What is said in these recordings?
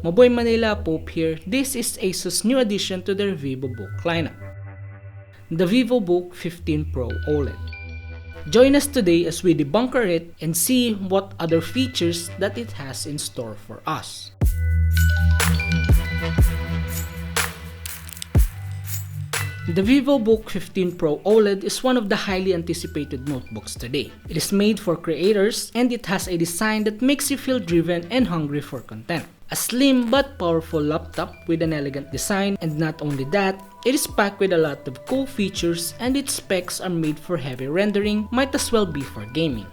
Maboy Manila Pope here. This is Asus' new addition to their Vivobook lineup, the Vivobook 15 Pro OLED. Join us today as we debunker it and see what other features that it has in store for us. The Vivobook 15 Pro OLED is one of the highly anticipated notebooks today. It is made for creators and it has a design that makes you feel driven and hungry for content. A slim but powerful laptop with an elegant design, and not only that, it is packed with a lot of cool features and its specs are made for heavy rendering, might as well be for gaming.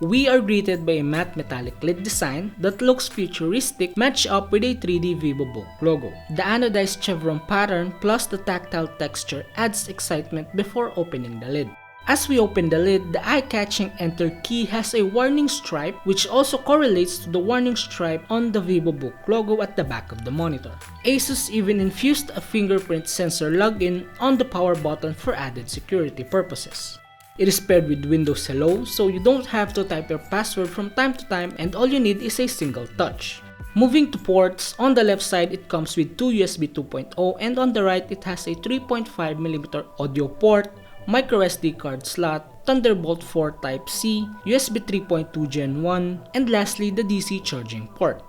We are greeted by a matte metallic lid design that looks futuristic, matched up with a 3D Vivobook logo. The anodized chevron pattern plus the tactile texture adds excitement before opening the lid. As we open the lid, the eye-catching enter key has a warning stripe which also correlates to the warning stripe on the Vivobook logo at the back of the monitor. Asus even infused a fingerprint sensor login on the power button for added security purposes. It is paired with Windows Hello, so you don't have to type your password from time to time and all you need is a single touch. Moving to ports, on the left side it comes with two USB 2.0 and on the right it has a 3.5mm audio port, microSD card slot, Thunderbolt 4 Type-C, USB 3.2 Gen 1, and lastly the DC charging port.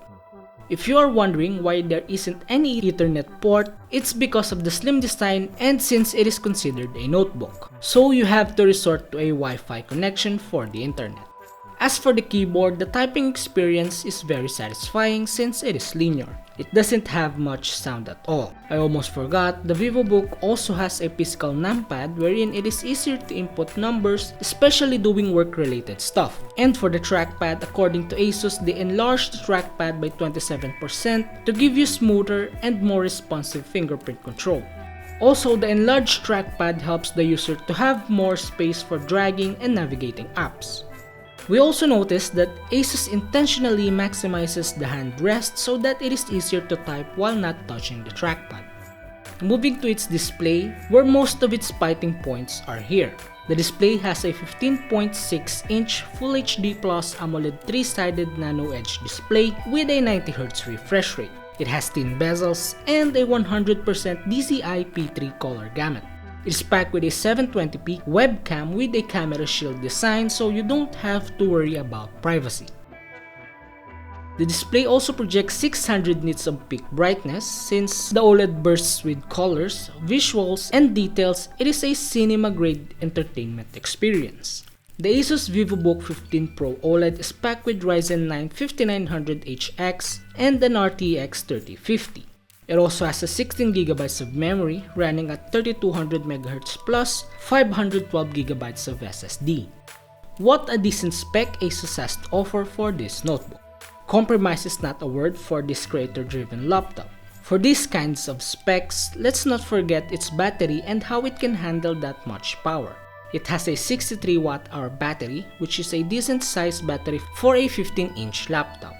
If you are wondering why there isn't any Ethernet port, it's because of the slim design and since it is considered a notebook. So you have to resort to a Wi-Fi connection for the internet. As for the keyboard, the typing experience is very satisfying since it is linear. It doesn't have much sound at all. I almost forgot, the Vivobook also has a physical numpad wherein it is easier to input numbers, especially doing work-related stuff. And for the trackpad, according to Asus, they enlarged the trackpad by 27% to give you smoother and more responsive fingerprint control. Also, the enlarged trackpad helps the user to have more space for dragging and navigating apps. We also noticed that Asus intentionally maximizes the hand rest so that it is easier to type while not touching the trackpad. Moving to its display, where most of its biting points are here. The display has a 15.6-inch Full HD Plus AMOLED 3-sided Nano Edge display with a 90Hz refresh rate. It has thin bezels and a 100% DCI-P3 color gamut. It is packed with a 720p webcam with a camera shield design so you don't have to worry about privacy. The display also projects 600 nits of peak brightness. Since the OLED bursts with colors, visuals, and details, it is a cinema-grade entertainment experience. The Asus Vivobook 15 Pro OLED is packed with Ryzen 9 5900HX and an RTX 3050. It also has a 16GB of memory running at 3200MHz plus 512GB of SSD. What a decent spec Asus has to offer for this notebook. Compromise is not a word for this creator-driven laptop. For these kinds of specs, let's not forget its battery and how it can handle that much power. It has a 63Wh battery, which is a decent sized battery for a 15-inch laptop.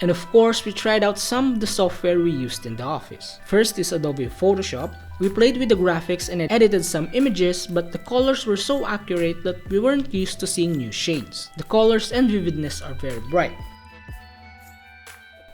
And of course, we tried out some of the software we used in the office. First is Adobe Photoshop. We played with the graphics and edited some images, but the colors were so accurate that we weren't used to seeing new shades. The colors and vividness are very bright.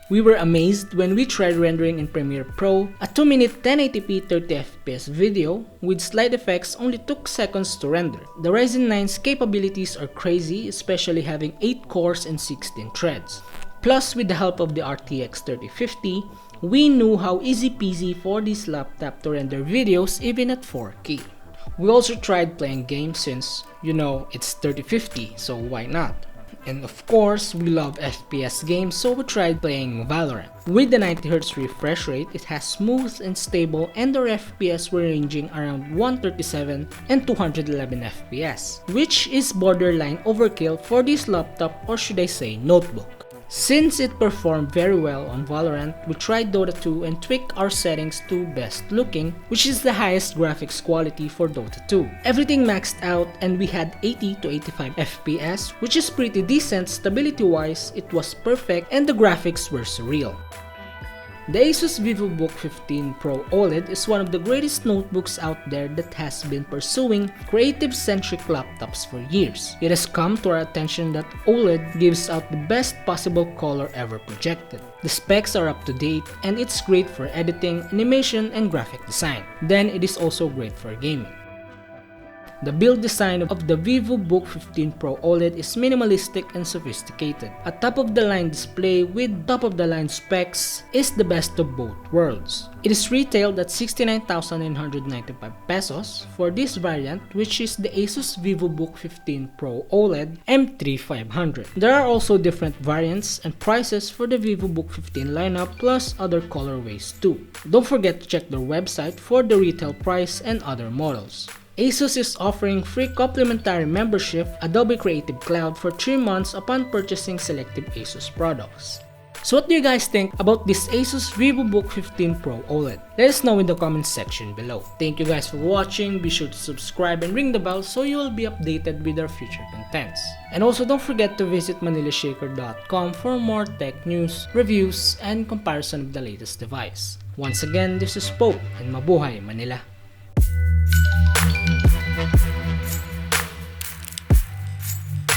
We were amazed when we tried rendering in Premiere Pro. A 2-minute 1080p 30fps video with slide effects only took seconds to render. The Ryzen 9's capabilities are crazy, especially having 8 cores and 16 threads. Plus, with the help of the RTX 3050, we knew how easy peasy for this laptop to render videos even at 4K. We also tried playing games since, it's 3050, so why not? And of course, we love FPS games, so we tried playing Valorant. With the 90Hz refresh rate, it has smooth and stable, and our FPS were ranging around 137 and 211 FPS, which is borderline overkill for this laptop, or should I say notebook. Since it performed very well on Valorant, we tried Dota 2 and tweaked our settings to best looking, which is the highest graphics quality for Dota 2. Everything maxed out and we had 80 to 85 FPS, which is pretty decent. Stability wise, it was perfect and the graphics were surreal. The Asus Vivobook 15 Pro OLED is one of the greatest notebooks out there that has been pursuing creative-centric laptops for years. It has come to our attention that OLED gives out the best possible color ever projected. The specs are up to date and it's great for editing, animation, and graphic design. Then it is also great for gaming. The build design of the Vivobook 15 Pro OLED is minimalistic and sophisticated. A top-of-the-line display with top-of-the-line specs is the best of both worlds. It is retailed at 69,995 pesos for this variant, which is the Asus Vivobook 15 Pro OLED M3500. There are also different variants and prices for the Vivobook 15 lineup plus other colorways too. Don't forget to check their website for the retail price and other models. Asus is offering free complimentary membership Adobe Creative Cloud for 3 months upon purchasing selected Asus products. So what do you guys think about this Asus Vivobook 15 Pro OLED? Let us know in the comments section below. Thank you guys for watching. Be sure to subscribe and ring the bell so you will be updated with our future contents. And also don't forget to visit manilashaker.com for more tech news, reviews, and comparison of the latest device. Once again, this is Pope and Mabuhay Manila.